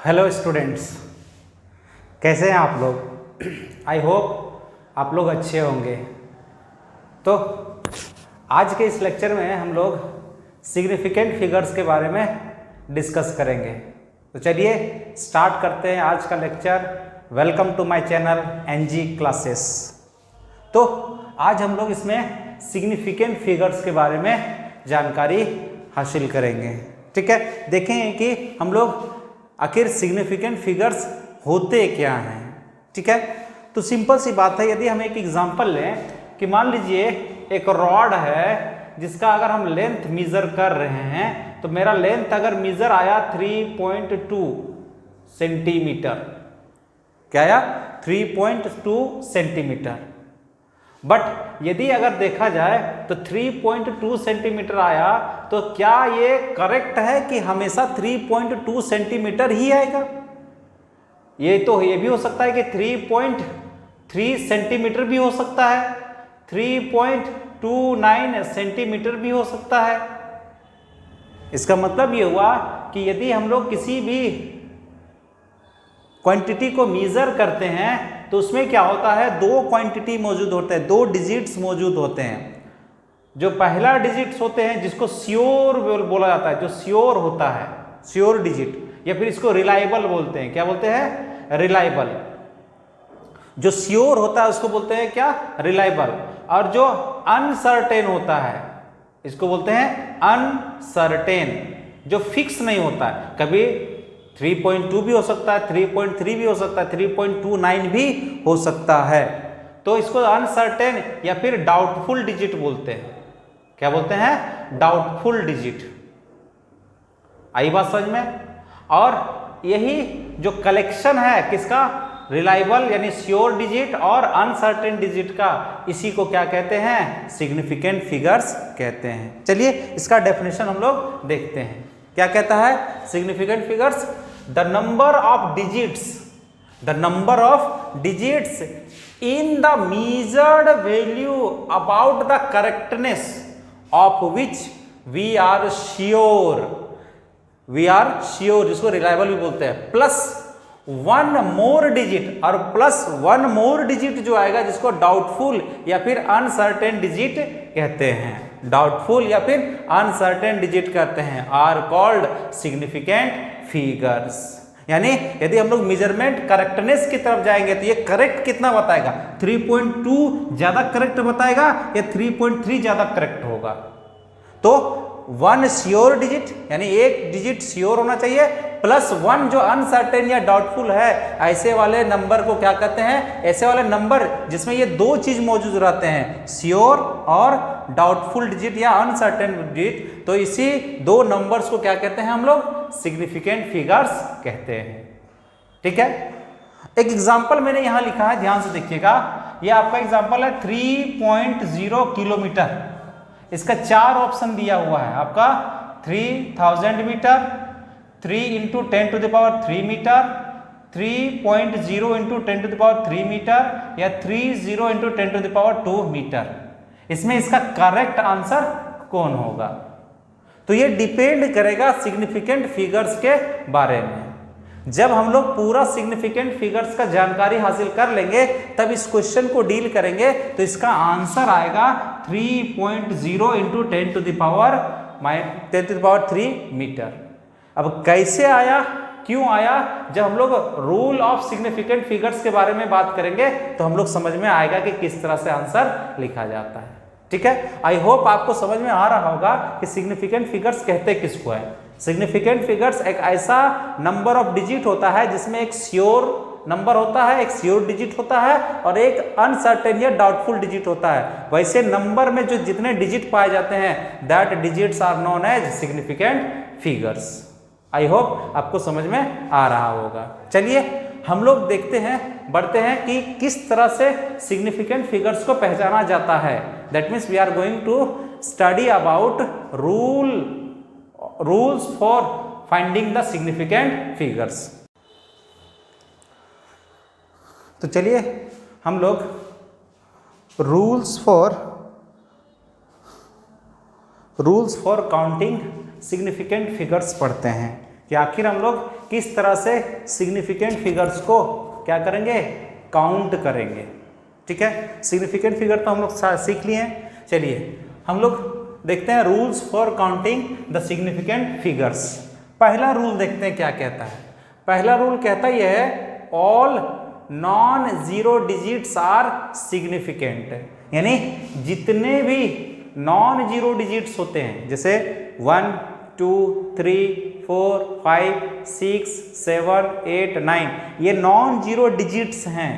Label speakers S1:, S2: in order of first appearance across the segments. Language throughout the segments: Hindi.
S1: हेलो स्टूडेंट्स, कैसे हैं आप लोग। आई होप आप लोग अच्छे होंगे। तो आज के इस लेक्चर में हम लोग सिग्निफिकेंट फिगर्स के बारे में डिस्कस करेंगे। तो चलिए स्टार्ट करते हैं आज का lecture. Welcome to my channel NG classes. तो आज हम लोग इसमें सिग्निफिकेंट फिगर्स के बारे में जानकारी हासिल करेंगे। ठीक है, देखें कि हम लोग आखिर सिग्निफिकेंट फिगर्स होते क्या हैं। ठीक है, तो सिंपल सी बात है, यदि हम एक एग्जांपल लें कि मान लीजिए एक रॉड है जिसका अगर हम लेंथ मेजर कर रहे हैं तो मेरा लेंथ अगर मेजर आया 3.2 सेंटीमीटर, क्या आया 3.2 सेंटीमीटर। बट यदि अगर देखा जाए तो 3.2 सेंटीमीटर आया तो क्या ये करेक्ट है कि हमेशा 3.2 सेंटीमीटर ही आएगा? ये भी हो सकता है कि 3.3 सेंटीमीटर भी हो सकता है, 3.29 सेंटीमीटर भी हो सकता है। इसका मतलब ये हुआ कि यदि हम लोग किसी भी क्वांटिटी को मेजर करते हैं तो उसमें क्या होता है, दो क्वांटिटी मौजूद होते हैं, दो डिजिट्स मौजूद होते हैं। जो पहला डिजिट्स होते हैं जिसको श्योर बोला जाता है, जो श्योर होता है, श्योर डिजिट, या फिर इसको रिलायबल बोलते हैं। क्या बोलते हैं? रिलायबल। जो श्योर होता है उसको बोलते हैं क्या? रिलायबल। और जो अनसर्टेन होता है इसको बोलते हैं अनसर्टेन, जो फिक्स नहीं होता है। कभी 3.2 भी हो सकता है, 3.3 भी हो सकता है, 3.29 भी हो सकता है। तो इसको अनसर्टेन या फिर डाउटफुल डिजिट बोलते हैं। क्या बोलते हैं? Doubtful digit. आई बात समझ में? और यही जो कलेक्शन है किसका? रिलायबल यानी श्योर डिजिट और अनसर्टेन डिजिट का, इसी को क्या कहते हैं? सिग्निफिकेंट फिगर्स कहते हैं। चलिए इसका डेफिनेशन हम लोग देखते हैं। क्या कहता है significant figures? The number of digits in the measured value about the correctness of which we are sure, जिसको रिलायबल भी बोलते हैं, प्लस वन मोर डिजिट, और प्लस वन मोर डिजिट जो आएगा जिसको डाउटफुल या फिर अनसर्टेन डिजिट कहते हैं। डाउटफुल या फिर अनसर्टेन डिजिट कहते हैं, आर कॉल्ड सिग्निफिकेंट फिगर्स। यानी यदि हम लोग मेजरमेंट करेक्टनेस की तरफ जाएंगे तो ये करेक्ट कितना बताएगा? 3.2 ज्यादा करेक्ट बताएगा या 3.3 ज्यादा करेक्ट होगा? तो वन श्योर डिजिट यानी एक डिजिट श्योर होना चाहिए, प्लस वन जो अनसर्टेन या डाउटफुल है, ऐसे वाले नंबर को क्या कहते हैं? ऐसे वाले नंबर जिसमें ये दो चीज मौजूद रहते हैं, श्योर और डाउटफुल डिजिट या अनसर्टेन डिजिट, तो इसी दो नंबर्स को क्या कहते हैं हम लोग? सिग्निफिकेंट फिगर्स कहते हैं। ठीक है, एक एग्जांपल मैंने यहां लिखा है, ध्यान से देखिएगा। ये आपका एग्जांपल है 3.0 किलोमीटर। इसका चार ऑप्शन दिया हुआ है आपका 3000 मीटर, 3 × 10⁻³ मीटर, 3.0 × 10⁻³ मीटर या 30 × 10⁻² मीटर। इसमें इसका करेक्ट आंसर कौन होगा? तो ये डिपेंड करेगा सिग्निफिकेंट फिगर्स के बारे में। जब हम लोग पूरा सिग्निफिकेंट फिगर्स का जानकारी हासिल कर लेंगे तब इस क्वेश्चन को डील करेंगे, तो इसका आंसर आएगा 3.0 × 10⁻³ मीटर। अब कैसे आया, क्यों आया? जब हम लोग रूल ऑफ सिग्निफिकेंट फिगर्स के बारे में बात करेंगे तो हम लोग समझ में आएगा कि किस तरह से आंसर लिखा जाता है। ठीक है, आई होप आपको समझ में आ रहा होगा कि सिग्निफिकेंट फिगर्स कहते किसको है। सिग्निफिकेंट फिगर्स एक ऐसा नंबर ऑफ डिजिट होता है जिसमें एक श्योर नंबर होता है, एक श्योर डिजिट होता है और एक अनसर्टेन या डाउटफुल डिजिट होता है। वैसे नंबर में जो जितने डिजिट पाए जाते हैं that digits are known as significant figures. I hope आपको समझ में आ रहा होगा। चलिए हम लोग देखते हैं, बढ़ते हैं कि किस तरह से सिग्निफिकेंट फिगर्स को पहचाना जाता है। That means we are going to study about rules for finding the significant figures. तो चलिए हम लोग rules for counting significant figures पढ़ते हैं कि आखिर हम लोग किस तरह से सिग्निफिकेंट फिगर्स को क्या करेंगे, काउंट करेंगे। ठीक है, सिग्निफिकेंट फिगर तो हम लोग सीख लिए हैं। चलिए हम लोग देखते हैं rules for counting the significant figures. पहला रूल देखते हैं क्या कहता है। पहला रूल कहता यह है all non zero digits are significant, यानी जितने भी नॉन जीरो डिजिट्स होते हैं, जैसे 1 2 3 4 5 6 7 8 9, ये नॉन जीरो डिजिट्स हैं।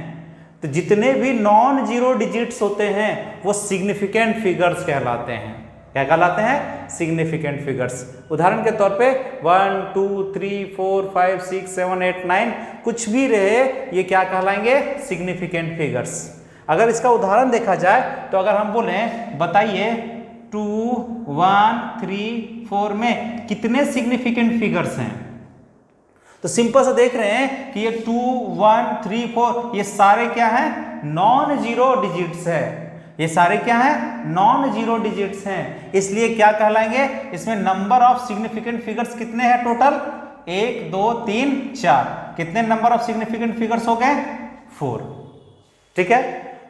S1: तो जितने भी नॉन जीरो डिजिट्स होते हैं वो सिग्निफिकेंट फिगर्स कहलाते हैं। क्या कहलाते हैं? Significant figures. उदाहरण के तौर पे 1 2 3 4 5 6 7 8 9 कुछ भी रहे, ये क्या कहलाएंगे? Significant figures. अगर इसका उदाहरण देखा जाए तो अगर हम बोले बताइए 2 1 3 4 में कितने सिग्निफिकेंट फिगर्स हैं, तो सिंपल से देख रहे हैं कि ये 2 1 3 4 ये सारे क्या हैं? नॉन जीरो डिजिट्स है। ये सारे क्या हैं? नॉन जीरो डिजिट्स हैं। इसलिए क्या कहलाएंगे? इसमें नंबर ऑफ सिग्निफिकेंट फिगर्स कितने हैं टोटल? 1 2 3 4। कितने नंबर ऑफ सिग्निफिकेंट फिगर्स हो गए? 4। ठीक है,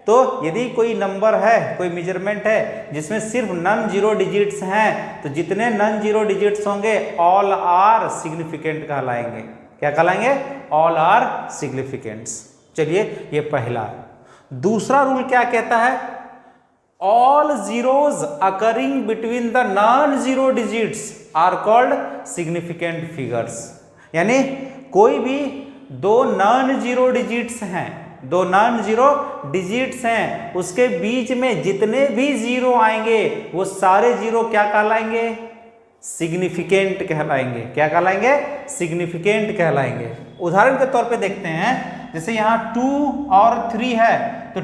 S1: तो यदि कोई नंबर है, कोई मेजरमेंट है जिसमें सिर्फ नॉन जीरो डिजिट्स हैं, तो जितने नॉन जीरो डिजिट्स होंगे ऑल आर सिग्निफिकेंट कहलाएंगे। क्या कहलाएंगे? All are significants. चलिए ये पहला। दूसरा रूल क्या कहता है? All zeros occurring between the non zero digits are called significant figures. यानी कोई भी दो नॉन जीरो डिजिट्स हैं, दो नॉन जीरो डिजिट्स हैं, उसके बीच में जितने भी जीरो आएंगे वो सारे जीरो क्या कहलाएंगे? सिग्निफिकेंट कहलाएंगे। क्या कहलाएंगे? सिग्निफिकेंट कहलाएंगे। उदाहरण के तौर पे देखते हैं, जैसे यहाँ 2 और 3 है, तो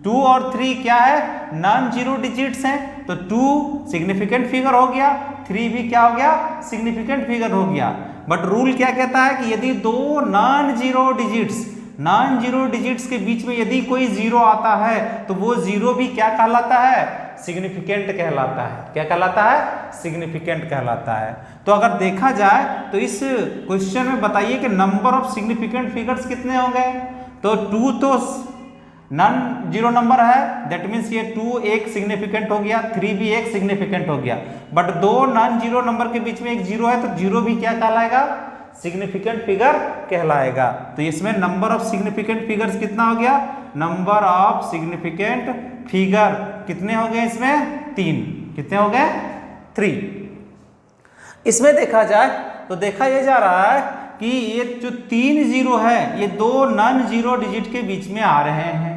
S1: 2 और 3 क्या है? नॉन जीरो डिजिट्स हैं, तो 2 सिग्निफिकेंट फिगर हो गया, 3 भी क्या हो गया? सिग्निफिकेंट फिगर हो गया। बट रूल क्या कहता है कि यदि दो नॉन जीरो डिजिट्स के बीच में यदि कोई जीरो आता है तो वो जीरो भी क्या कहलाता है? सिग्निफिकेंट कहलाता है। क्या कहलाता है? सिग्निफिकेंट कहलाता है। तो अगर देखा जाए तो इस क्वेश्चन में बताइए कि नंबर ऑफ सिग्निफिकेंट फिगर्स कितने होंगे? तो 2 तो नॉन जीरो नंबर है, दैट मीन्स ये 2 एक सिग्निफिकेंट हो गया, 3 भी एक सिग्निफिकेंट हो गया। बट दो नॉन जीरो नंबर के बीच में एक जीरो है, तो जीरो भी क्या कहलाएगा? सिग्निफिकेंट फिगर कहलाएगा। तो इसमें नंबर ऑफ सिग्निफिकेंट फिगर्स कितना हो गया? नंबर ऑफ सिग्निफिकेंट फिगर कितने हो गए? इसमें 3। कितने हो गए? 3। इसमें देखा जाए तो देखा यह जा रहा है कि ये जो 3 जीरो है ये दो नॉन जीरो डिजिट के बीच में आ रहे हैं,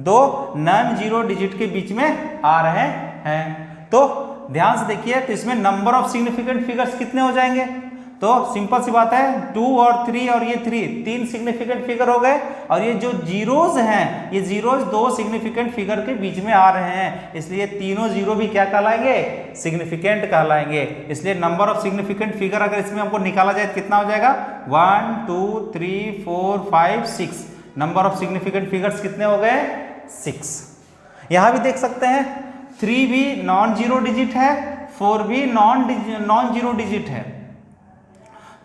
S1: दो नॉन जीरो डिजिट के बीच में आ रहे हैं। तो ध्यान से देखिए, तो इसमें नंबर ऑफ सिग्निफिकेंट फिगर्स कितने हो जाएंगे? तो सिंपल सी बात है, 2 और 3 और ये 3 सिग्निफिकेंट फिगर हो गए, और ये जो जीरोज हैं ये जीरोज दो सिग्निफिकेंट फिगर के बीच में आ रहे हैं, इसलिए तीनों जीरो भी क्या कहलाएंगे? सिग्निफिकेंट कहलाएंगे। इसलिए नंबर ऑफ सिग्निफिकेंट फिगर अगर इसमें हमको निकाला जाए तो कितना हो जाएगा? 1 2 3 4 5 6। नंबर ऑफ सिग्निफिकेंट फिगर्स कितने हो गए? 6। यहां भी देख सकते हैं 3 भी नॉन जीरो डिजिट है, 4 भी नॉन जीरो डिजिट है।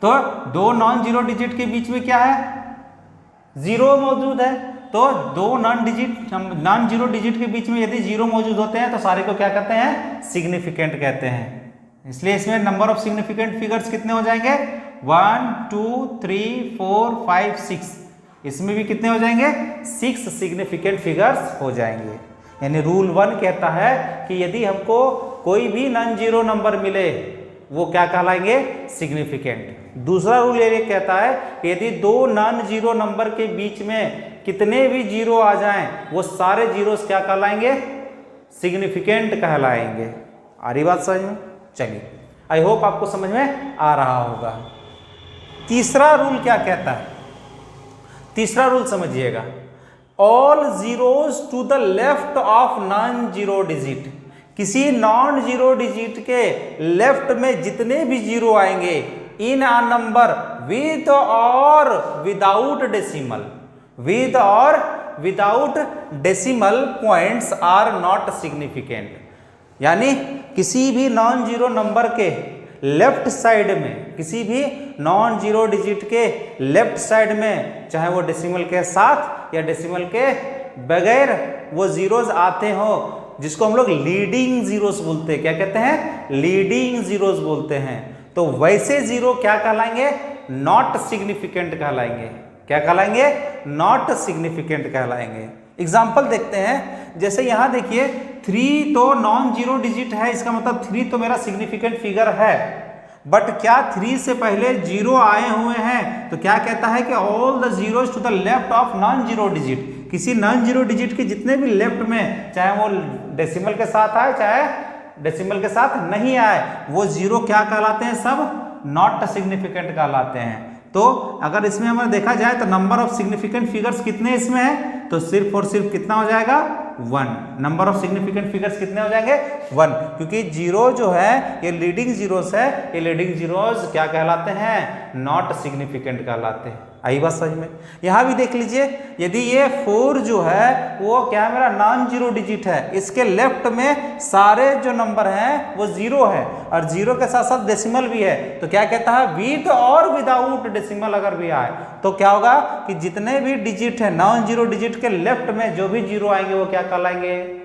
S1: तो दो नॉन जीरो डिजिट के बीच में क्या है? जीरो मौजूद है। तो दो नॉन जीरो डिजिट के बीच में यदि जीरो मौजूद होते हैं तो सारे को क्या कहते हैं? सिग्निफिकेंट कहते हैं। इसलिए इसमें नंबर ऑफ सिग्निफिकेंट फिगर्स कितने हो जाएंगे? 1 2 3 4 5 6। इसमें भी कितने हो जाएंगे? 6 सिग्निफिकेंट फिगर्स हो जाएंगे। यानी रूल 1 कहता है कि यदि हमको कोई भी नॉन जीरो नंबर मिले वो क्या कहलाएंगे? सिग्निफिकेंट। दूसरा रूल ये कहता है कि यदि दो नॉन जीरो नंबर के बीच में कितने भी जीरो आ जाएं वो सारे जीरोस क्या कहलाएंगे? सिग्निफिकेंट कहलाएंगे। आ रही बात समझ में? चलिए, आई होप आपको समझ में आ रहा होगा। तीसरा रूल क्या कहता है? तीसरा रूल समझिएगा, all zeros to the left of non zero digit. किसी नॉन जीरो डिजिट के लेफ्ट में जितने भी जीरो आएंगे in a number with or without decimal points are not significant. यानी किसी भी नॉन जीरो नंबर के लेफ्ट साइड में, किसी भी नॉन जीरो डिजिट के लेफ्ट साइड में, चाहे वो डेसिमल के साथ या डेसिमल के बगैर वो जीरोस आते हो, जिसको हम लोग लीडिंग जीरोस बोलते हैं। क्या कहते हैं? लीडिंग जीरोस बोलते हैं। तो वैसे जीरो क्या कहलाएंगे? नॉट सिग्निफिकेंट कहलाएंगे। क्या कहलाएंगे? नॉट सिग्निफिकेंट कहलाएंगे। एग्जाम्पल देखते हैं, जैसे यहां देखिए 3 तो नॉन जीरो डिजिट है, इसका मतलब 3 तो मेरा सिग्निफिकेंट फिगर है, बट क्या 3 से पहले जीरो आए हुए हैं? तो क्या कहता है कि all the zeros to the left of non zero digit, किसी नॉन जीरो डिजिट के जितने भी लेफ्ट में, चाहे वो डेसिमल के साथ आए चाहे डेसिमल के साथ नहीं आए, वो जीरो क्या कहलाते हैं? सब नॉट सिग्निफिकेंट कहलाते हैं। तो अगर इसमें हमें देखा जाए तो नंबर ऑफ सिग्निफिकेंट फिगर्स कितने इसमें हैं? तो सिर्फ और सिर्फ कितना हो जाएगा? 1। नंबर ऑफ सिग्निफिकेंट फिगर्स कितने हो जाएंगे? 1, क्योंकि जीरो जो है ये लीडिंग जीरोस है। ये लीडिंग जीरोस क्या कहलाते हैं? नॉट सिग्निफिकेंट कहलाते हैं। आई बात समझ में? यहां भी देख लीजिए, यदि ये 4 जो है वो क्या मेरा नॉन जीरो डिजिट है, इसके लेफ्ट में सारे जो नंबर हैं वो जीरो है और जीरो के साथ साथ डेसिमल भी है, तो क्या कहता है? विद और विदाउट डेसिमल अगर भी आए तो क्या होगा कि जितने भी डिजिट है नॉन जीरो डिजिट के लेफ्ट में जो भी जीरो आएंगे वो क्या कहलाएंगे?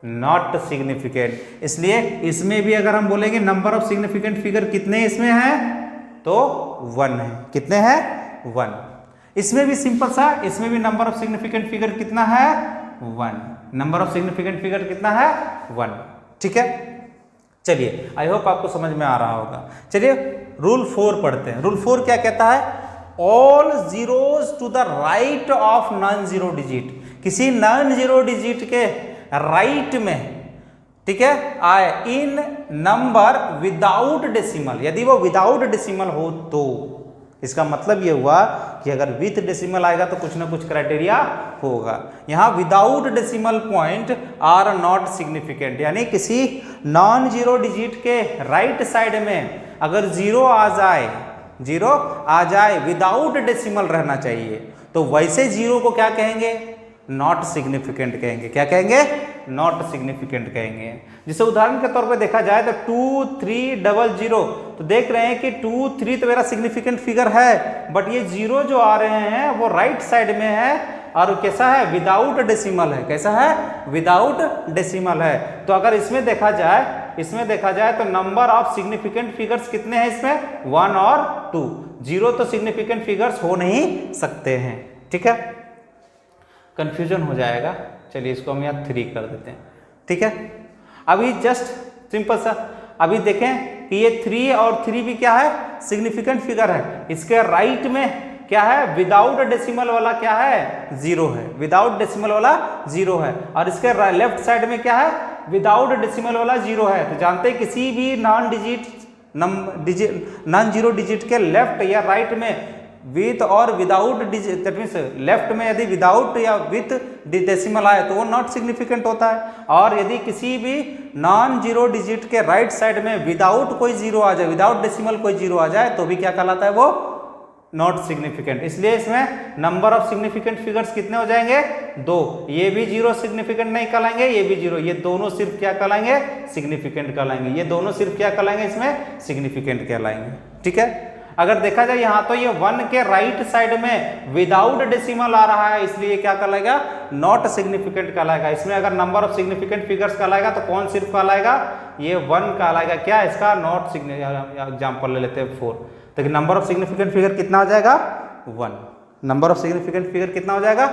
S1: Not significant. इसलिए इसमें भी अगर हम बोलेंगे नंबर ऑफ सिग्निफिकेंट फिगर कितने इसमें है, तो 1 है। कितने हैं? 1। इसमें भी सिंपल सा, इसमें भी नंबर ऑफ सिग्निफिकेंट फिगर कितना है? 1। नंबर ऑफ सिग्निफिकेंट फिगर कितना है? 1। ठीक है, चलिए आई होप आपको समझ में आ रहा होगा। चलिए रूल 4 पढ़ते हैं। रूल 4 क्या कहता है? All zeros to the right of non zero digit, किसी नॉन जीरो डिजिट के राइट में, ठीक है, आए इन नंबर विदाउट डेसिमल, यदि वो विदाउट डेसिमल हो तो इसका मतलब ये हुआ कि अगर विथ डेसिमल आएगा तो कुछ ना कुछ क्राइटेरिया होगा। यहां without decimal point are not significant, यानी किसी नॉन जीरो डिजिट के राइट साइड में अगर जीरो आ जाए विदाउट डेसिमल रहना चाहिए, तो वैसे जीरो को क्या कहेंगे? नॉट सिग्निफिकेंट कहेंगे। क्या कहेंगे? नॉट सिग्निफिकेंट कहेंगे। जिसे उदाहरण के तौर पे देखा जाए तो 2 3 0 तो देख रहे हैं कि 2 3 तो मेरा सिग्निफिकेंट फिगर है, बट ये जीरो जो आ रहे हैं वो राइट साइड में है और कैसा है? विदाउट डेसिमल है। कैसा है? विदाउट डेसिमल है। तो अगर इसमें देखा जाए तो नंबर ऑफ सिग्निफिकेंट फिगर्स कितने हैं इसमें? 1 और 2। जीरो तो सिग्निफिकेंट फिगर्स हो नहीं सकते हैं। ठीक है, कंफ्यूजन हो जाएगा। चलिए इसको हम यहाँ 3 कर देते हैं। ठीक है, अभी जस्ट सिंपल सा अभी देखें कि ये 3 और 3 भी क्या है? सिग्निफिकेंट फिगर है। इसके राइट में क्या है? विदाउट डेसिमल वाला क्या है? 0 है। विदाउट डेसिमल वाला 0 है। और इसके लेफ्ट साइड में क्या है? विदाउट डेसिमल वाला 0 है। तो जानते हैं किसी भी नॉन जीरो डिजिट के लेफ्ट या राइट में विथ और without digit, that means left में यदि विदाउट या विथ डेसिमल आए तो वो नॉट सिग्निफिकेंट होता है, और यदि किसी भी नॉन जीरो डिजिट के राइट साइड में विदाउट कोई जीरो आ जाए, विदाउट डेसिमल कोई जीरो आ जाए तो भी क्या कहलाता है? वो नॉट सिग्निफिकेंट। इसलिए इसमें नंबर ऑफ सिग्निफिकेंट फिगर्स कितने हो जाएंगे? 2। ये भी जीरो सिग्निफिकेंट नहीं कहलाएंगे, ये भी जीरो, ये दोनों सिर्फ क्या कहलाएंगे? सिग्निफिकेंट कहलाएंगे। ये दोनों सिर्फ क्या कहलाएंगे? इसमें सिग्निफिकेंट कहलाएंगे। ठीक है, अगर देखा जाए यहाँ तो ये 1 के राइट साइड में विदाउट डेसिमल आ रहा है, इसलिए क्या कहलाएगा? नॉट सिग्निफिकेंट कहलाएगा। इसमें अगर नंबर ऑफ सिग्निफिकेंट फिगर्स कहलाएगा तो कौन सिर्फ कहलाएगा? ये 1 कहलाएगा। क्या इसका? Not significant. एग्जाम्पल ले लेते हैं 4, तो नंबर ऑफ सिग्निफिकेंट फिगर कितना हो जाएगा? 1। नंबर ऑफ सिग्निफिकेंट फिगर कितना हो जाएगा?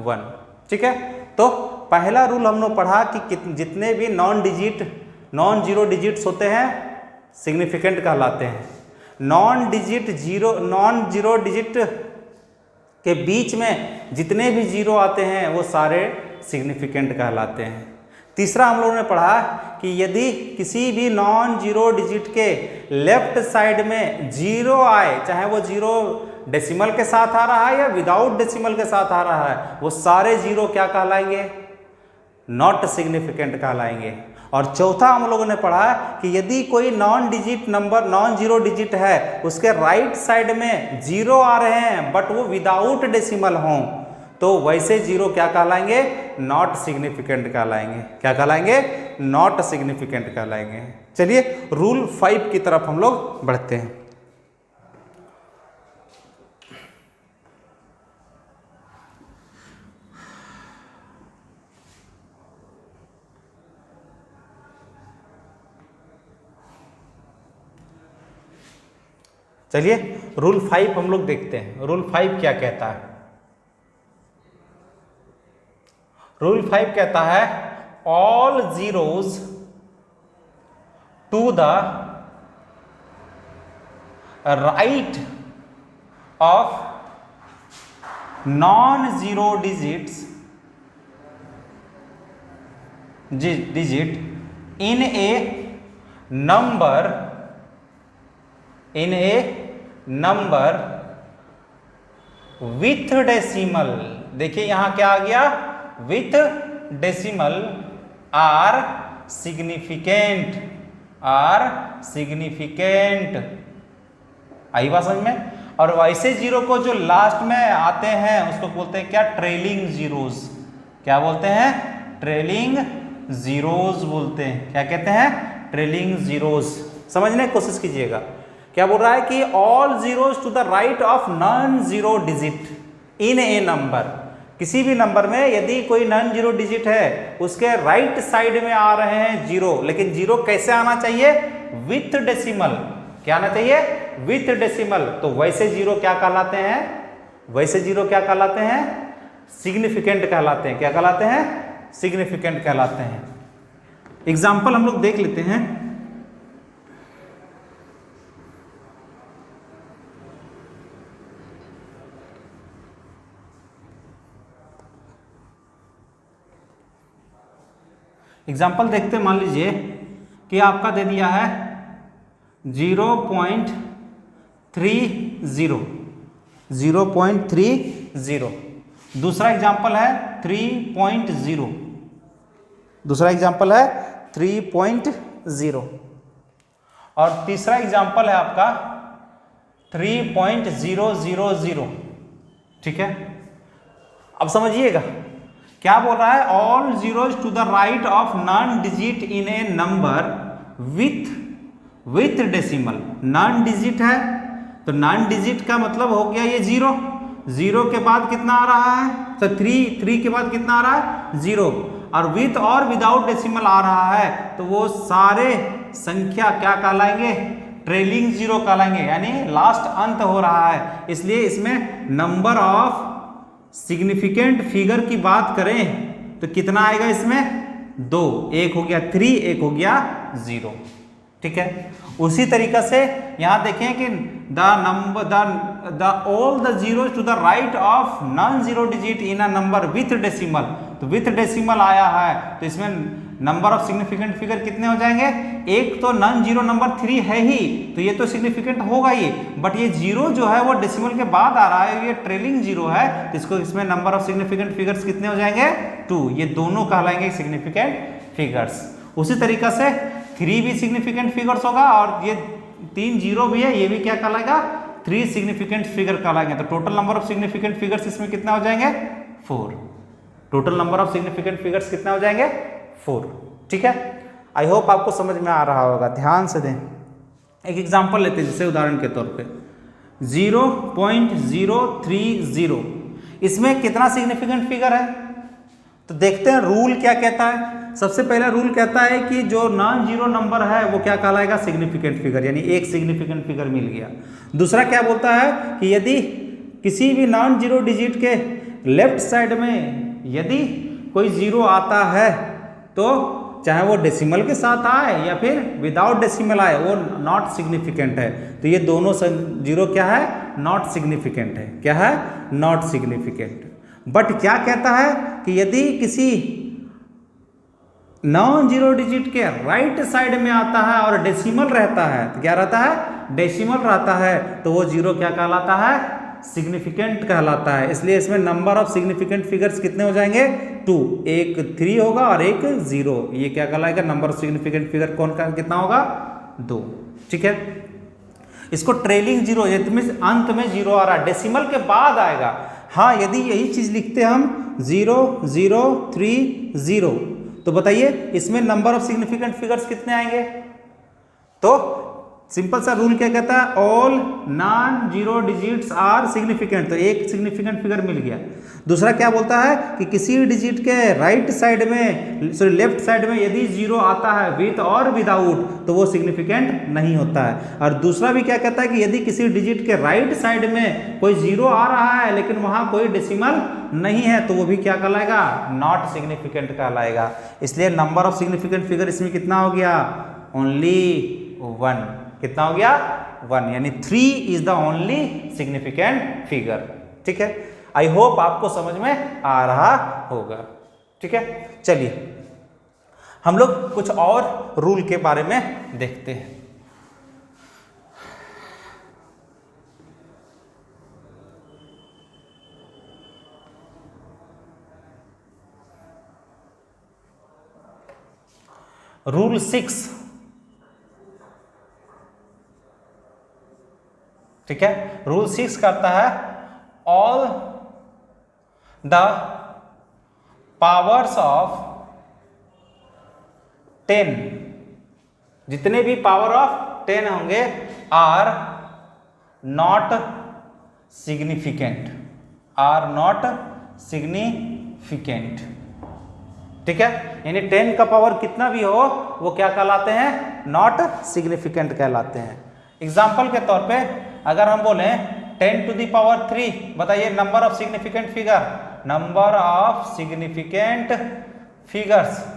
S1: 1। ठीक है, तो पहला रूल हमने पढ़ा कि जितने भी नॉन जीरो डिजिट्स होते हैं सिग्निफिकेंट कहलाते हैं। नॉन जीरो डिजिट के बीच में जितने भी जीरो आते हैं वो सारे सिग्निफिकेंट कहलाते हैं। तीसरा हम लोगों ने पढ़ा कि यदि किसी भी नॉन जीरो डिजिट के लेफ्ट साइड में जीरो आए, चाहे वो जीरो डेसिमल के साथ आ रहा है या विदाउट डेसिमल के साथ आ रहा है, वो सारे जीरो क्या कहलाएंगे? नॉट सिग्निफिकेंट कहलाएंगे। और चौथा हम लोगों ने पढ़ा कि यदि कोई नॉन जीरो डिजिट है, उसके राइट साइड में जीरो आ रहे हैं बट वो विदाउट डेसिमल हों, तो वैसे जीरो क्या कहलाएंगे? नॉट सिग्निफिकेंट कहलाएंगे। क्या कहलाएंगे? नॉट सिग्निफिकेंट कहलाएंगे। चलिए रूल 5 की तरफ हम लोग बढ़ते हैं। चलिए रूल 5 हम लोग देखते हैं। रूल 5 क्या कहता है? रूल 5 कहता है all zeros to the right of non zero digit in a number with decimal. देखिए यहां क्या आ गया? With decimal are significant. आई बात समझ में? और वैसे जीरो को जो लास्ट में आते हैं उसको बोलते हैं क्या? Trailing zeros. क्या बोलते हैं? ट्रेलिंग जीरोज बोलते हैं। क्या कहते हैं? Trailing zeros. समझने की कोशिश कीजिएगा। क्या बोल रहा है कि all zeros to the right of non zero digit in a number. किसी भी नंबर में यदि कोई नॉन जीरो डिजिट है उसके राइट साइड में आ रहे हैं जीरो, लेकिन जीरो कैसे आना चाहिए? With decimal. क्या आना चाहिए? With decimal. तो वैसे जीरो क्या कहलाते हैं? वैसे जीरो क्या कहलाते हैं? सिग्निफिकेंट कहलाते हैं। क्या कहलाते हैं? सिग्निफिकेंट कहलाते हैं। एग्जाम्पल हम लोग देख लेते हैं। एग्जाम्पल देखते हैं। मान लीजिए कि आपका दे दिया है 0.30। दूसरा एग्जाम्पल है 3.0। दूसरा एग्जाम्पल है 3.0 और तीसरा एग्जाम्पल है आपका 3.000। ठीक है, अब समझिएगा क्या बोल रहा है? All zeros to the right of non digit in a number with decimal. Non digit है तो नॉन डिजिट का मतलब हो गया ये जीरो। जीरो के बाद कितना आ रहा है? तो थ्री के बाद कितना आ रहा है? जीरो। और विथ और विदाउट डेसिमल आ रहा है तो वो सारे संख्या क्या कहलाएंगे? ट्रेलिंग जीरो कहलाएंगे, यानी लास्ट अंत हो रहा है। इसलिए इसमें नंबर ऑफ सिग्निफिकेंट फिगर की बात करें तो कितना आएगा इसमें? 2। एक हो गया 3, एक हो गया 0। ठीक है, उसी तरीका से यहां देखें कि all the zero to the right of non zero digit in a number with decimal. तो विथ डेसिमल आया है तो इसमें नंबर ऑफ सिग्निफिकेंट फिगर कितने हो जाएंगे? एक तो नॉन जीरो नंबर 3 है ही तो ये तो सिग्निफिकेंट होगा ही, बट ये जीरो जो है वो डेसिमल के बाद आ रहा है, ये ट्रेलिंग जीरो है तो इसको इसमें नंबर ऑफ सिग्निफिकेंट फिगर्स कितने हो जाएंगे? 2। ये दोनों कहलाएंगे सिग्निफिकेंट फिगर्स। उसी तरीका से 3 भी सिग्निफिकेंट फिगर्स होगा और ये 3 जीरो भी है, ये भी क्या कहलाएगा? 3 सिग्निफिकेंट फिगर कहलाएंगे। तो total number of significant figures इसमें कितना हो जाएंगे? 4। Total number of significant figures कितना हो जाएंगे? 4। ठीक है, आई होप आपको समझ में आ रहा होगा। ध्यान से दें। एक एग्जांपल लेते हैं, जैसे उदाहरण के तौर पे 0.030। इसमें कितना सिग्निफिकेंट फिगर है? तो देखते हैं रूल क्या कहता है। सबसे पहला रूल कहता है कि जो नॉन जीरो नंबर है वो क्या कहलाएगा? सिग्निफिकेंट फिगर, यानी एक सिग्निफिकेंट फिगर मिल गया। दूसरा क्या बोलता है कि यदि किसी भी नॉन जीरो डिजिट के लेफ्ट साइड में यदि कोई जीरो आता है तो चाहे वो डेसिमल के साथ आए या फिर विदाउट डेसिमल आए, वो नॉट सिग्निफिकेंट है। तो ये दोनों जीरो क्या है? नॉट सिग्निफिकेंट है। क्या है? Not significant. बट क्या कहता है कि यदि किसी नॉन जीरो डिजिट के राइट साइड में आता है और डेसिमल रहता है तो क्या रहता है? डेसिमल रहता है तो वो जीरो क्या कहलाता है? सिग्निफिकेंट कहलाता है। इसलिए इसमें नंबर ऑफ सिग्निफिकेंट फिगर्स कितने हो जाएंगे? 2। एक 3 होगा और एक 0। ये क्या कहलाएगा? नंबर ऑफ सिग्निफिकेंट फिगर कौन का कितना होगा? 2। ठीक है, इसको ट्रेलिंग जीरो, अंत में जीरो आ रहा है, डेसिमल के बाद आएगा। हाँ, यदि यही चीज लिखते हम 0.030 तो बताइए इसमें नंबर ऑफ सिग्निफिकेंट फिगर्स कितने आएंगे? तो सिंपल सा रूल क्या कहता है, all non zero digits are significant, तो एक सिग्निफिकेंट फिगर मिल गया। दूसरा क्या बोलता है कि किसी डिजिट के राइट साइड में, सॉरी लेफ्ट साइड में यदि जीरो आता है विथ और विदाउट तो वो सिग्निफिकेंट नहीं होता है। और दूसरा भी क्या कहता है कि यदि किसी डिजिट के राइट साइड में कोई जीरो आ रहा है लेकिन वहां कोई डेसिमल नहीं है तो वो भी क्या कहलाएगा, नॉट सिग्निफिकेंट कहलाएगा। इसलिए नंबर ऑफ सिग्निफिकेंट फिगर इसमें कितना हो गया, ओनली 1। कितना हो गया, 1, यानी 3 is the only significant figure. ठीक है, आई होप आपको समझ में आ रहा होगा। ठीक है, चलिए हम लोग कुछ और रूल के बारे में देखते हैं। रूल 6, ठीक है, रूल 6 करता है ऑल द पावर्स ऑफ 10, जितने भी पावर ऑफ 10 होंगे are not significant, are not significant. ठीक है, यानी 10 का पावर कितना भी हो वो क्या कहलाते हैं, नॉट सिग्निफिकेंट कहलाते हैं। एग्जाम्पल के तौर पे अगर हम बोले 10 टू द पावर 3, बताइए number of significant figure, number of significant figures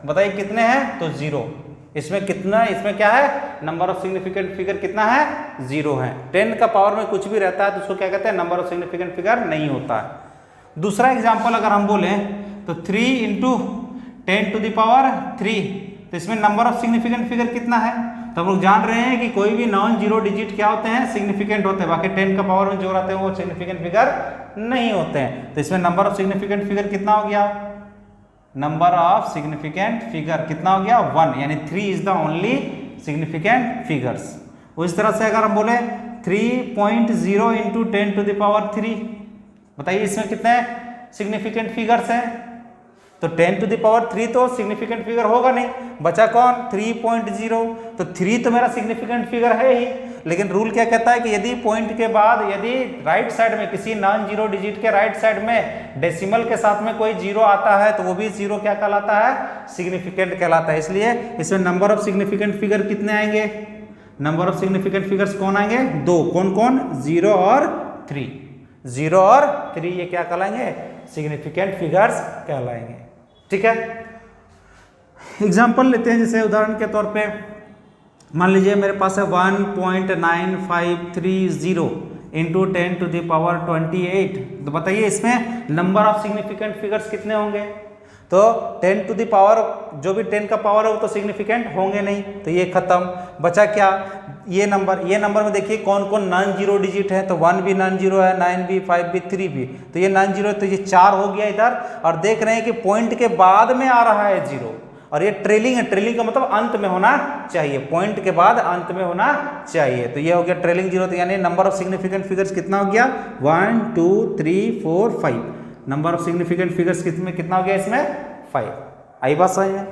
S1: बताइए कितने हैं, तो 0। इसमें कितना, इसमें क्या है, नंबर ऑफ सिग्निफिकेंट फिगर कितना है, 0 है। 10 का पावर में कुछ भी रहता है तो उसको क्या कहते हैं, नंबर ऑफ सिग्निफिकेंट फिगर नहीं होता है। दूसरा एग्जाम्पल अगर हम बोले तो 3 इंटू 10 टू द पावर 3, तो इसमें नंबर ऑफ सिग्निफिकेंट फिगर कितना है, तो हम लोग जान रहे हैं कि कोई भी नॉन जीरो डिजिट क्या होते हैं, सिग्निफिकेंट होते हैं। बाकी 10 का पावर में जो रहते हैं वो सिग्निफिकेंट फिगर नहीं होते हैं। तो इसमें नंबर ऑफ सिग्निफिकेंट फिगर कितना हो गया, नंबर ऑफ सिग्निफिकेंट फिगर कितना हो गया, 1, यानी 3 is the only significant figures. उस तरह से अगर हम बोले 3.0 इंटू 10 टू द पावर 3, बताइए इसमें कितने सिग्निफिकेंट फिगर्स हैं, तो 10 टू द पावर 3 तो सिग्निफिकेंट फिगर होगा नहीं, बचा कौन, 3.0, तो 3 तो मेरा सिग्निफिकेंट फिगर है ही। लेकिन रूल क्या कहता है कि यदि पॉइंट के बाद यदि राइट साइड में किसी नॉन जीरो डिजिट के राइट साइड में डेसिमल के साथ में कोई जीरो आता है तो वो भी जीरो क्या कहलाता है, सिग्निफिकेंट कहलाता है। इसलिए इसमें नंबर ऑफ सिग्निफिकेंट फिगर कितने आएंगे, नंबर ऑफ सिग्निफिकेंट फिगर्स कौन आएंगे, 2, कौन कौन, 0 और 3, 0 और 3 ये क्या कहलाएंगे, सिग्निफिकेंट फिगर्स कहलाएंगे। ठीक है, एग्जाम्पल लेते हैं, जैसे उदाहरण के तौर पे मान लीजिए मेरे पास है 1.9530 इंटू 10 टू द पावर 28, तो बताइए इसमें नंबर ऑफ सिग्निफिकेंट फिगर्स कितने होंगे, तो 10 टू द पावर जो भी 10 का पावर है वो तो सिग्निफिकेंट होंगे नहीं, तो ये खत्म। बचा क्या, ये नंबर में देखिए कौन कौन नॉन जीरो डिजिट है, तो 1 भी नॉन जीरो है, 9 भी, 5 भी, 3 भी, तो ये नॉन जीरो, तो ये 4 हो गया इधर। और देख रहे हैं कि पॉइंट के बाद में आ रहा है 0, और ये ट्रेलिंग है, ट्रेलिंग का मतलब अंत में होना चाहिए, पॉइंट के बाद अंत में होना चाहिए, तो ये हो गया ट्रेलिंग 0। तो यानी नंबर ऑफ सिग्निफिकेंट फिगर्स कितना हो गया, 1 2 3 4 5, नंबर ऑफ सिग्निफिकेंट फिगर्स कितना हो गया इसमें, 5। आई बात समझ में।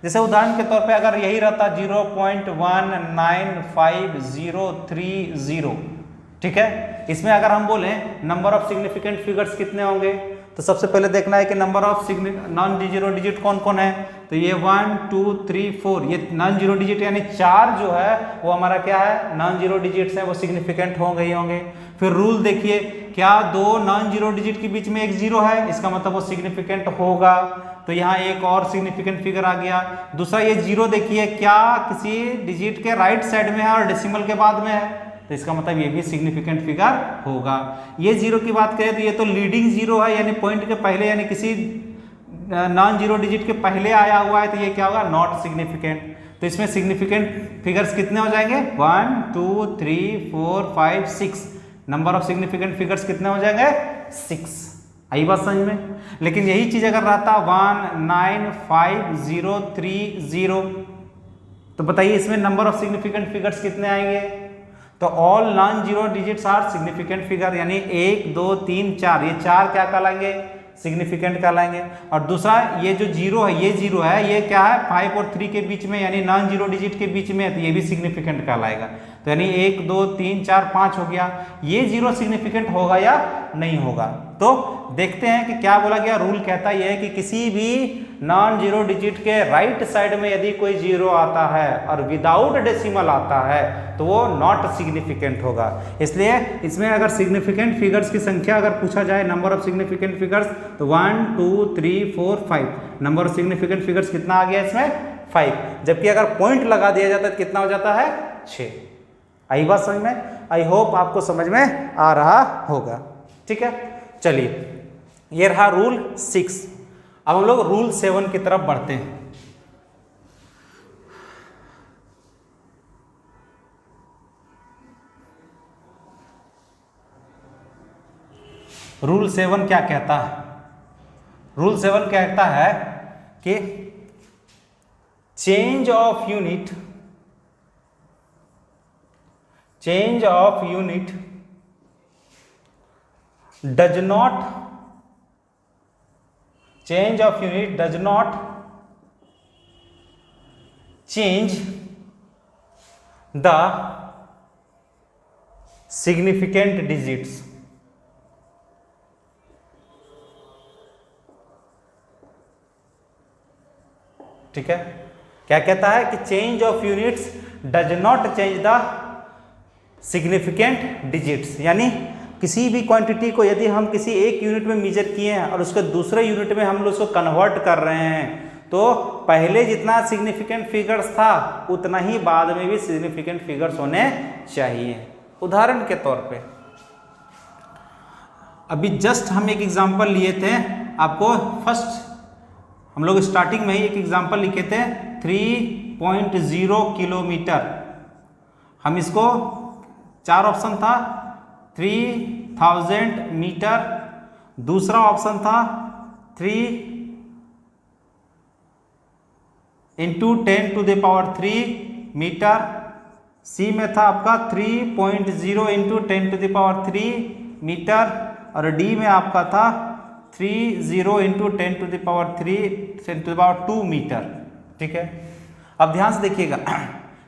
S1: जैसे उदाहरण के तौर पे अगर यही रहता 0.1953030, ठीक है, इसमें अगर हम बोले नंबर ऑफ सिग्निफिकेंट फिगर्स कितने होंगे, तो सबसे पहले देखना है कि number of non zero digit कौन कौन है, तो ये 1 2 3 4, ये नॉन जीरो डिजिट यानी 4 जो है वो हमारा क्या है, नॉन जीरो डिजिट्स है, वो सिग्निफिकेंट होंगे ही होंगे। फिर रूल देखिए, क्या 2 नॉन जीरो डिजिट के बीच में एक जीरो है, इसका मतलब वो सिग्निफिकेंट होगा, तो यहाँ एक और सिग्निफिकेंट फिगर आ गया। दूसरा ये 0 देखिए, क्या किसी डिजिट के राइट साइड में है और डेसिमल के बाद में है, तो इसका मतलब ये भी सिग्निफिकेंट फिगर होगा। ये 0 की बात करें तो ये तो लीडिंग 0 है, यानी पॉइंट के पहले, यानी किसी नॉन जीरो डिजिट के पहले आया हुआ है, तो ये क्या होगा, नॉट सिग्निफिकेंट। तो इसमें सिग्निफिकेंट फिगर्स कितने हो जाएंगे, 1 2 3 4 5 6, नंबर ऑफ सिग्निफिकेंट फिगर्स कितने हो जाएंगे, 6। आई बात समझ में। लेकिन यही चीज अगर रहता 19530, तो बताइए इसमें नंबर ऑफ सिग्निफिकेंट फिगर्स कितने आएंगे, तो all non zero digits are significant figure, यानी 1 2 3 4, ये 4 क्या कहलाएंगे, सिग्निफिकेंट कहलाएंगे। और दूसरा ये जो जीरो है, ये जीरो है, ये क्या है 5 और 3 के बीच में, यानी नॉन जीरो डिजिट के बीच में है, तो ये भी सिग्निफिकेंट कहलाएगा। तो यानी 1 2 3 4 5 हो गया, ये जीरो सिग्निफिकेंट होगा या नहीं होगा। तो देखते हैं कि क्या बोला गया। रूल कहता यह है कि किसी भी नॉन जीरो डिजिट के राइट साइड में यदि कोई जीरो आता है और विदाउट डेसिमल आता है तो वो नॉट सिग्निफिकेंट होगा। इसलिए इसमें अगर सिग्निफिकेंट फिगर्स की संख्या अगर पूछा जाए, नंबर ऑफ सिग्निफिकेंट फिगर्स, तो 1 2 3 4 5, नंबर ऑफ सिग्निफिकेंट फिगर्स कितना आ गया इसमें 5। जबकि अगर पॉइंट लगा दिया जाता है तो कितना हो जाता है 6। आई बात समझ में? आई होप आपको समझ में आ रहा होगा। ठीक है, चलिए ये रहा रूल 6। अब हम लोग रूल 7 की तरफ बढ़ते हैं। रूल 7 क्या कहता है? रूल 7 कहता है कि change of unit does not change the significant digits। ठीक है, क्या कहता है कि change of units does not change the significant digits, यानी किसी भी क्वांटिटी को यदि हम किसी एक यूनिट में मेजर किए हैं और उसके दूसरे यूनिट में हम लोग उसको कन्वर्ट कर रहे हैं, तो पहले जितना सिग्निफिकेंट फिगर्स था उतना ही बाद में भी सिग्निफिकेंट फिगर्स होने चाहिए। उदाहरण के तौर पे अभी जस्ट हम एक एग्जांपल लिए थे, आपको फर्स्ट हम लोग स्टार्टिंग में ही एक एग्जांपल लिखे थे 3.0 किलोमीटर। हम इसको 4 ऑप्शन था 3000 मीटर, दूसरा ऑप्शन था 3 × 10⁻³ मीटर, सी में था आपका 3.0 × 10⁻³ मीटर, और डी में आपका था 30 × 10⁻2 मीटर। ठीक है, अब ध्यान से देखिएगा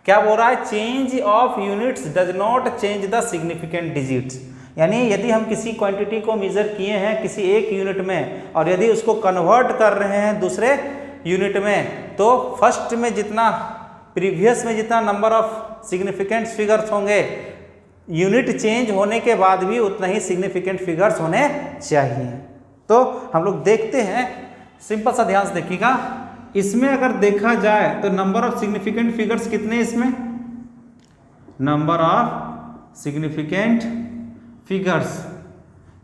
S1: क्या बोल रहा है, change of units does not change the significant digits, यानी यदि हम किसी क्वांटिटी को मेजर किए हैं किसी एक यूनिट में और यदि उसको कन्वर्ट कर रहे हैं दूसरे यूनिट में, तो फर्स्ट में जितना प्रीवियस में जितना नंबर ऑफ सिग्निफिकेंट फिगर्स होंगे, यूनिट चेंज होने के बाद भी उतना ही सिग्निफिकेंट फिगर्स होने चाहिए। तो हम लोग देखते हैं, सिंपल सा ध्यान से देखिएगा, इसमें अगर देखा जाए तो नंबर ऑफ सिग्निफिकेंट फिगर्स कितने, इसमें नंबर ऑफ सिग्निफिकेंट फिगर्स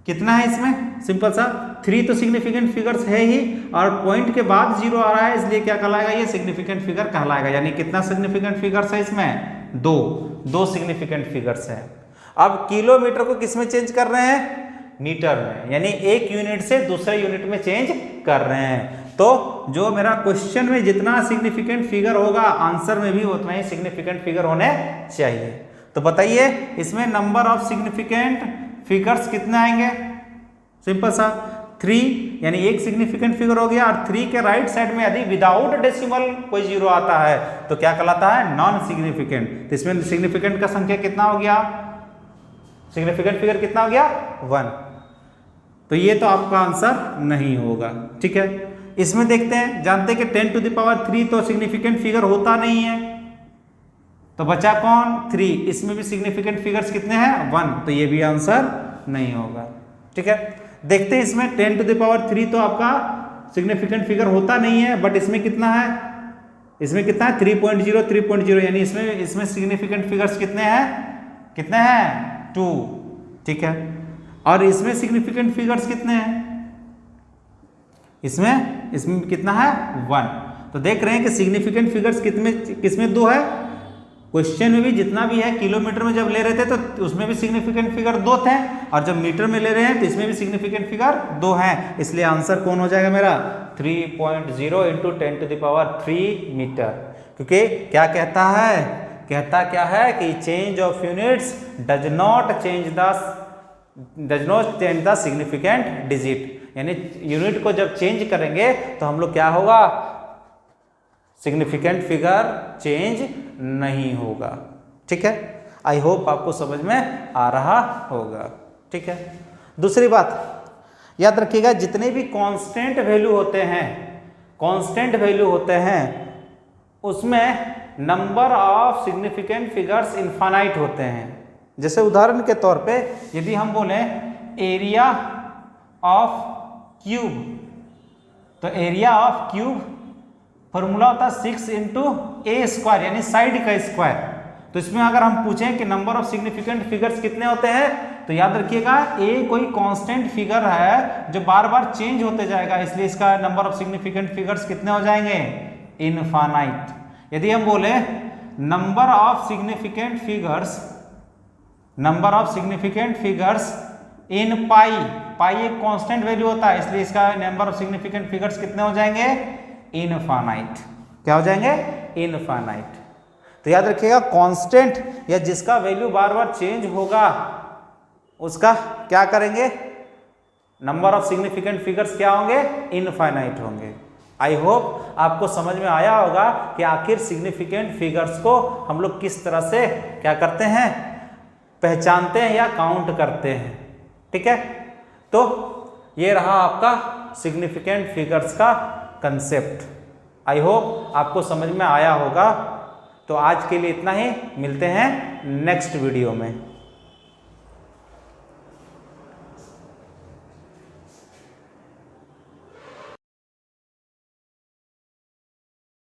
S1: कितना है इसमें, सिंपल सा 3 तो सिग्निफिकेंट फिगर्स है ही, और पॉइंट के बाद 0 आ रहा है, इसलिए क्या कहलाएगा, ये सिग्निफिकेंट फिगर कहलाएगा। यानी कितना सिग्निफिकेंट फिगर्स है इसमें, 2 सिग्निफिकेंट फिगर्स है। अब किलोमीटर को किस में चेंज कर रहे हैं, मीटर में, यानी एक यूनिट से दूसरे यूनिट में चेंज कर रहे हैं। तो जो मेरा क्वेश्चन में जितना सिग्निफिकेंट फिगर होगा, आंसर में भी उतना ही सिग्निफिकेंट फिगर होने चाहिए। तो बताइए इसमें नंबर ऑफ सिग्निफिकेंट फिगर्स कितने आएंगे, सिंपल सा 3, यानी एक सिग्निफिकेंट फिगर हो गया, और 3 के राइट साइड में यदि विदाउट डेसिमल कोई 0 आता है तो क्या कहलाता है, नॉन सिग्निफिकेंट। तो इसमें सिग्निफिकेंट का संख्या कितना हो गया, सिग्निफिकेंट फिगर कितना हो गया 1। तो ये तो आपका आंसर नहीं होगा। ठीक है, इसमें देखते हैं, जानते हैं कि 10⁻³ तो सिग्निफिकेंट फिगर होता नहीं है, तो बचा कौन 3, इसमें भी सिग्निफिकेंट फिगर्स कितने हैं 1, तो ये भी आंसर नहीं होगा। ठीक है, देखते हैं इसमें 10⁻³ तो आपका सिग्निफिकेंट फिगर होता नहीं है, बट इसमें कितना है, इसमें कितना है 3.0, यानी इसमें सिग्निफिकेंट फिगर्स कितने हैं 2। ठीक है, और इसमें सिग्निफिकेंट फिगर्स कितने हैं, इसमें कितना है 1। तो देख रहे हैं कि सिग्निफिकेंट फिगर्स किसमें 2 है, क्वेश्चन में भी जितना भी है, किलोमीटर में जब ले रहे थे तो उसमें भी सिग्निफिकेंट फिगर 2 थे, और जब मीटर में ले रहे हैं तो इसमें भी सिग्निफिकेंट फिगर 2 हैं। इसलिए आंसर कौन हो जाएगा मेरा 3.0 × 10⁻³ मीटर, क्योंकि क्या कहता है कहता क्या है कि change of units does not change the significant digit, यानी यूनिट को जब चेंज करेंगे तो हम लोग क्या होगा, सिग्निफिकेंट फिगर चेंज नहीं होगा। ठीक है, आई होप आपको समझ में आ रहा होगा। ठीक है, दूसरी बात याद रखिएगा, जितने भी कांस्टेंट वैल्यू होते हैं उसमें number of significant figures infinite होते हैं। जैसे उदाहरण के तौर पे यदि हम बोले एरिया ऑफ क्यूब, तो एरिया ऑफ क्यूब फॉर्मूला होता है 6 इंटू ए स्क्वायर, यानी साइड का स्क्वायर। तो इसमें अगर हम पूछें कि नंबर ऑफ सिग्निफिकेंट फिगर्स कितने होते हैं, तो याद रखिएगा ए कोई कांस्टेंट फिगर है जो बार बार चेंज होते जाएगा, इसलिए इसका नंबर ऑफ सिग्निफिकेंट फिगर्स कितने हो जाएंगे, इनफाइनाइट। यदि हम बोले number of significant figures in pi एक कांस्टेंट वैल्यू होता है, इसलिए इसका नंबर ऑफ सिग्निफिकेंट फिगर्स कितने हो जाएंगे, इनफाइनाइट। क्या हो जाएंगे, इनफाइनाइट। तो याद रखिएगा कांस्टेंट या जिसका वैल्यू बार बार चेंज होगा उसका क्या करेंगे, नंबर ऑफ सिग्निफिकेंट फिगर्स क्या होंगे, इनफाइनाइट होंगे। आई होप आपको समझ में आया होगा कि आखिर सिग्निफिकेंट फिगर्स को हम लोग किस तरह से क्या करते हैं, पहचानते हैं या काउंट करते हैं। ठीक है, तो ये रहा आपका सिग्निफिकेंट फिगर्स का कंसेप्ट। आई होप आपको समझ में आया होगा। तो आज के लिए इतना ही, मिलते हैं नेक्स्ट वीडियो में।